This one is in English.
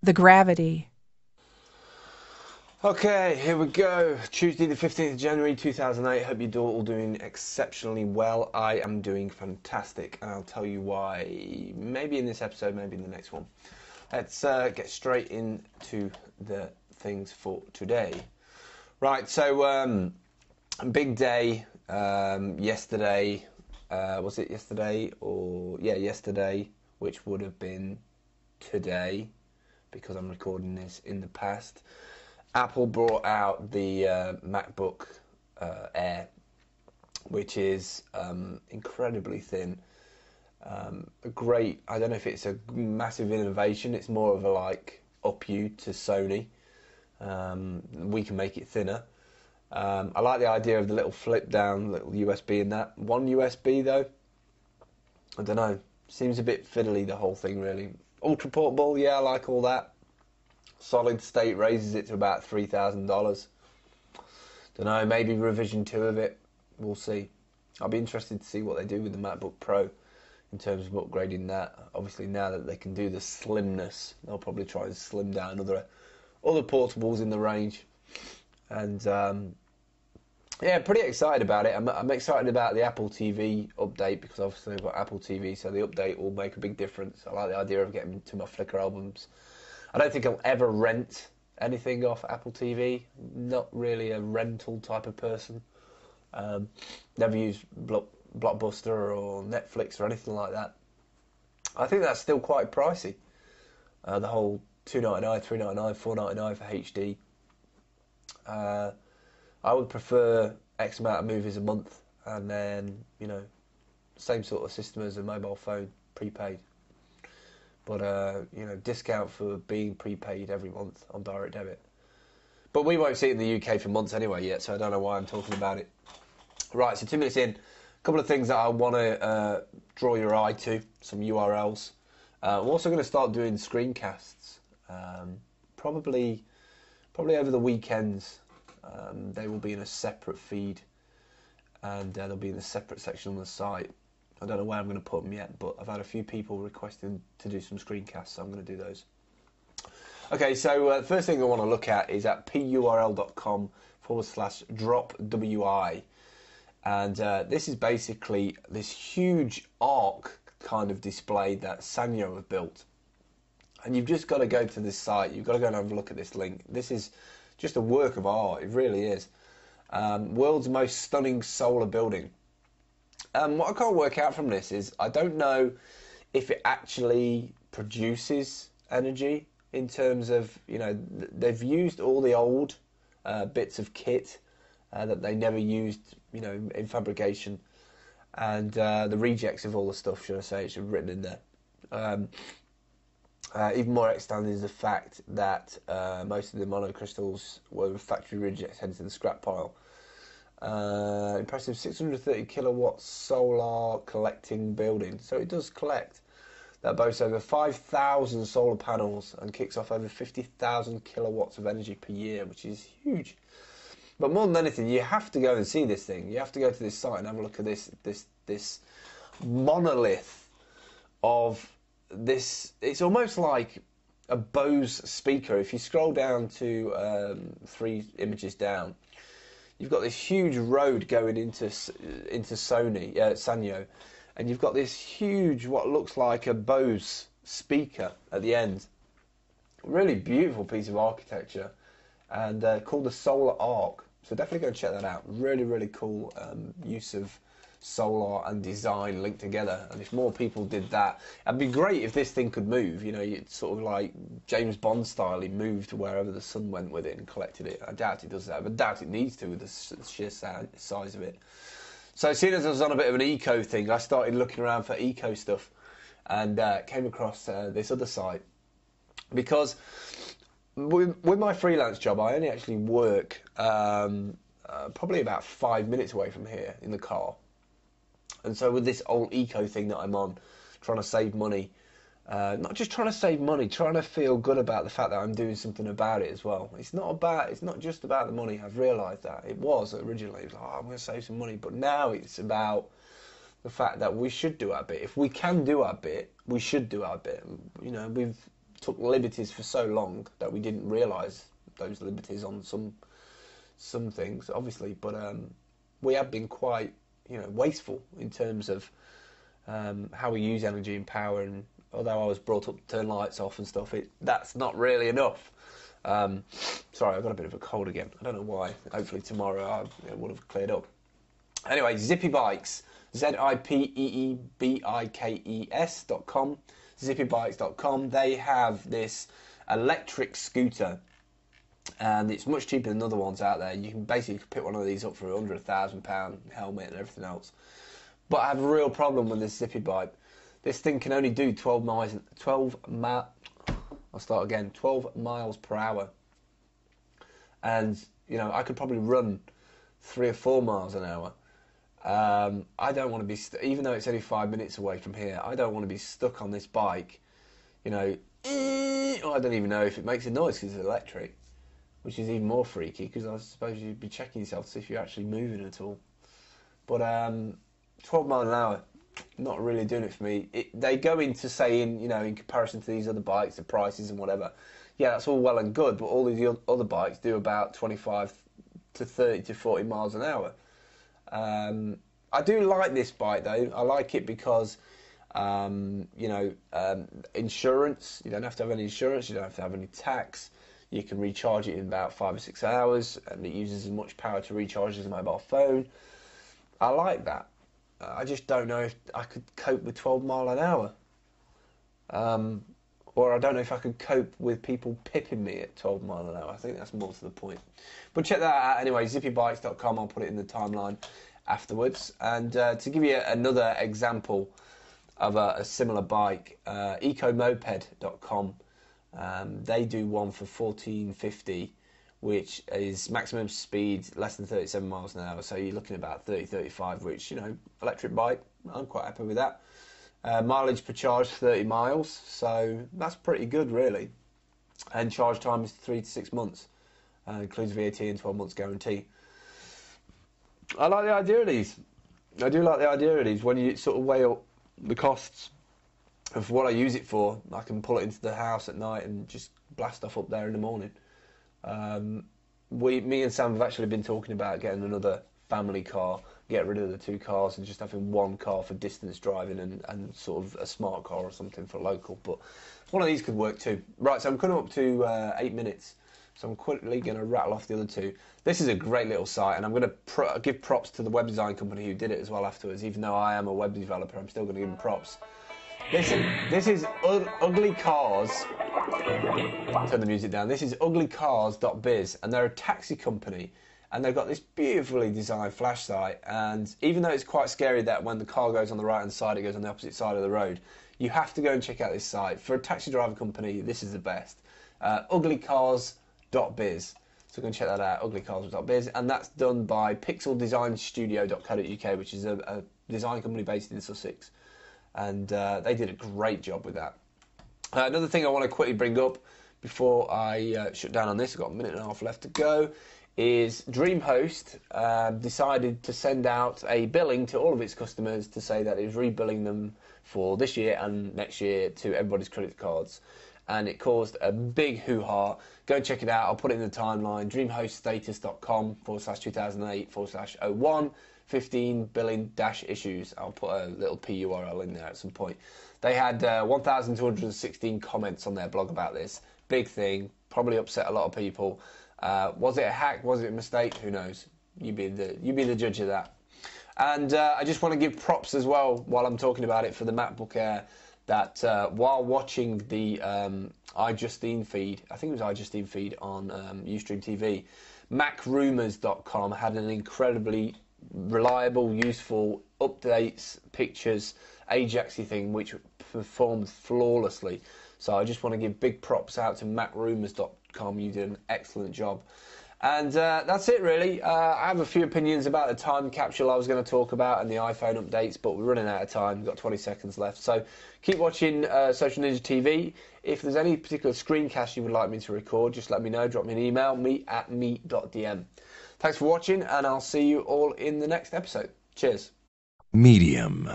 The gravity. Okay, here we go. Tuesday the 15th of January 2008. Hope you're all doing exceptionally well. I am doing fantastic, and I'll tell you why. Maybe in this episode, maybe in the next one. Let's get straight into the things for today. Right, so big day yesterday. Was it yesterday? Yeah, yesterday, which would have been today, because I'm recording this in the past. Apple brought out the MacBook Air, which is incredibly thin. A great, I don't know if it's a massive innovation, it's more of a up you to Sony. We can make it thinner. I like the idea of the little flip down, little USB in that. One USB though, I don't know, seems a bit fiddly, the whole thing really. Ultra portable, yeah, I like all that. Solid state raises it to about $3,000. Don't know, maybe revision 2 of it. We'll see. I'll be interested to see what they do with the MacBook Pro in terms of upgrading that. Obviously, now that they can do the slimness, they'll probably try and slim down other portables in the range. And yeah, pretty excited about it. I'm excited about the Apple TV update because obviously I've got Apple TV, so the update will make a big difference. I like the idea of getting to my Flickr albums. I don't think I'll ever rent anything off Apple TV. Not really a rental type of person. Never used Blockbuster or Netflix or anything like that. I think that's still quite pricey. The whole $2.99, $3.99, $4.99 for HD. I would prefer X amount of movies a month, and then same sort of system as a mobile phone, prepaid. But discount for being prepaid every month on direct debit. But we won't see it in the UK for months anyway yet, so I don't know why I'm talking about it. Right, so 2 minutes in, a couple of things that I want to draw your eye to, some URLs. I'm also going to start doing screencasts, probably over the weekends. They will be in a separate feed, and they'll be in a separate section on the site. I don't know where I'm going to put them yet, but I've had a few people requesting to do some screencasts, so I'm going to do those. Okay, so the first thing I want to look at is at purl.com/dropwi. And this is basically this huge arc kind of display that Sanyo have built. And you've just got to go to this site. You've got to go and have a look at this link. This is just a work of art. It really is. World's most stunning solar building. What I can't work out from this is I don't know if it actually produces energy in terms of, they've used all the old bits of kit that they never used, in fabrication, and the rejects of all the stuff, should I say, it's written in there. Even more outstanding is the fact that most of the monocrystals were factory rejects headed to the scrap pile. Impressive 630 kilowatt solar collecting building. So it does collect. That boasts over 5,000 solar panels and kicks off over 50,000 kilowatts of energy per year, which is huge. But more than anything, you have to go and see this thing. You have to go to this site and have a look at this monolith of this. It's almost like a Bose speaker. If you scroll down to 3 images down, you've got this huge road going into Sanyo, and you've got this huge, what looks like a Bose speaker at the end. Really beautiful piece of architecture, and called the Solar Arc. So definitely go and check that out. Really, really cool use of solar and design linked together. And if more people did that, it'd be great if this thing could move. It's sort of like James Bond style. He moved to wherever the sun went with it and collected it. I doubt it does that, but I doubt it needs to with the sheer size of it. So seeing as I was on a bit of an eco thing, I started looking around for eco stuff, and came across this other site. Because with my freelance job, I only actually work probably about 5 minutes away from here in the car. And so with this old eco thing that I'm on, trying to save money, not just trying to save money, trying to feel good about the fact that I'm doing something about it as well. It's not just about the money. I've realised that. It was originally, it was like, I'm going to save some money. But now it's about the fact that we should do our bit. If we can do our bit, we should do our bit. We've took liberties for so long that we didn't realise those liberties on some things, obviously. But we have been quite, wasteful in terms of how we use energy and power. And although I was brought up to turn lights off and stuff, that's not really enough. Sorry, I've got a bit of a cold again. I don't know why. Hopefully tomorrow it would have cleared up. Anyway, Zippy Bikes, ZIPPEBIKES.com, zippybikes.com. They have this electric scooter, and it's much cheaper than other ones out there. You can basically pick one of these up for under £1,000, helmet and everything else. But I have a real problem with this Zippy bike. This thing can only do 12 miles per hour. And, I could probably run 3 or 4 miles an hour. I don't want to be, even though it's only 5 minutes away from here, I don't want to be stuck on this bike, I don't even know if it makes a noise because it's electric, which is even more freaky because I suppose you'd be checking yourself to see if you're actually moving at all. But 12 miles an hour, not really doing it for me. They go into saying, in comparison to these other bikes, the prices and whatever, yeah, that's all well and good, but all these other bikes do about 25 to 30 to 40 miles an hour. I do like this bike though. I like it because, insurance, you don't have to have any insurance, you don't have to have any tax. You can recharge it in about 5 or 6 hours, and it uses as much power to recharge as a mobile phone. I like that. I just don't know if I could cope with 12 mile an hour. Or I don't know if I could cope with people pipping me at 12 mile an hour. I think that's more to the point. But check that out anyway, zippybikes.com. I'll put it in the timeline afterwards. And to give you another example of a similar bike, ecomoped.com. They do one for $14.50, which is maximum speed less than 37 miles an hour. So you're looking at about 30, 35, which, electric bike, I'm quite happy with that. Mileage per charge, 30 miles. So that's pretty good, really. And charge time is 3 to 6 months. Includes VAT and 12 months guarantee. I like the idea of these. I do like the idea of these. When you sort of weigh up the costs of what I use it for, I can pull it into the house at night and just blast off up there in the morning. Me and Sam have actually been talking about getting another family car, get rid of the 2 cars and just having 1 car for distance driving and sort of a smart car or something for local. But one of these could work too. Right, so I'm coming up to 8 minutes. So I'm quickly going to rattle off the other 2. This is a great little site, and I'm going to give props to the web design company who did it as well afterwards. Even though I am a web developer, I'm still going to give them props. This is Ugly Cars. Turn the music down. This is uglycars.biz, and they're a taxi company, and they've got this beautifully designed flash site. And even though it's quite scary that when the car goes on the right hand side, it goes on the opposite side of the road, you have to go and check out this site. For a taxi driver company, this is the best. Uglycars.biz. So go and check that out, uglycars.biz, and that's done by pixeldesignstudio.co.uk, which is a design company based in Sussex. And they did a great job with that. Another thing I want to quickly bring up before I shut down on this, I've got a minute and a half left to go, is DreamHost decided to send out a billing to all of its customers to say that it's rebilling them for this year and next year to everybody's credit cards. And it caused a big hoo-ha. Go and check it out. I'll put it in the timeline, dreamhoststatus.com/2008/01 15 billing-issues. I'll put a little PURL in there at some point. They had 1,216 comments on their blog about this. Big thing, probably upset a lot of people. Was it a hack? Was it a mistake? Who knows? You be the judge of that. And I just want to give props as well, while I'm talking about it, for the MacBook Air, that while watching the iJustine feed, I think it was iJustine feed on Ustream TV, MacRumors.com had an incredibly reliable, useful updates, pictures, Ajaxy thing, which performed flawlessly. So I just want to give big props out to MacRumors.com. You did an excellent job. And that's it, really. I have a few opinions about the time capsule I was going to talk about and the iPhone updates, but we're running out of time. We've got 20 seconds left. So keep watching Social Ninja TV. If there's any particular screencast you would like me to record, just let me know. Drop me an email, meet@meet.dm. Thanks for watching, and I'll see you all in the next episode. Cheers. Medium.